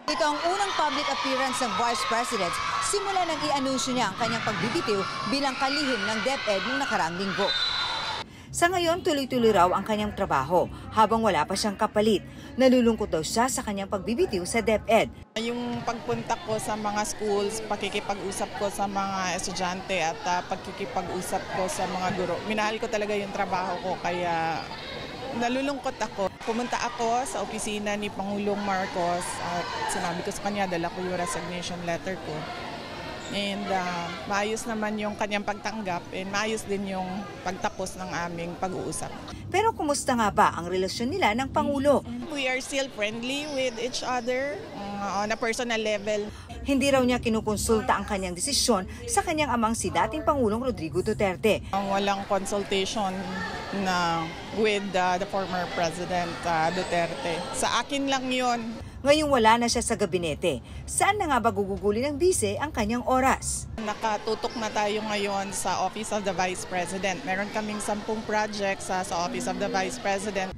Ito ang unang public appearance ng Vice President simula nang i-anunsyo niya ang kanyang pagbibitiw bilang kalihim ng DepEd noong nakaraang linggo. Sa ngayon, tuloy-tuloy raw ang kanyang trabaho habang wala pa siyang kapalit. Nalulungkot daw siya sa kanyang pagbibitiw sa DepEd. Yung pagpunta ko sa mga schools, pakikipag-usap ko sa mga estudyante at pakikipag-usap ko sa mga guro. Minahal ko talaga yung trabaho ko kaya nalulungkot ako. Pumunta ako sa opisina ni Pangulong Marcos at sinabi ko sa kanya, dala ko yung resignation letter ko. And maayos naman yung kanyang pagtanggap and maayos din yung pagtapos ng aming pag-uusap. Pero kumusta nga ba ang relasyon nila ng Pangulo? We are still friendly with each other on a personal level. Hindi raw niya kinukonsulta ang kanyang desisyon sa kanyang amang si dating Pangulong Rodrigo Duterte. Walang consultation na with the former President Duterte. Sa akin lang yon. Ngayong wala na siya sa gabinete, saan na nga ba gugugulin ng bise ang kanyang oras? Nakatutok na tayo ngayon sa Office of the Vice President. Meron kaming 10 projects sa Office of the Vice President.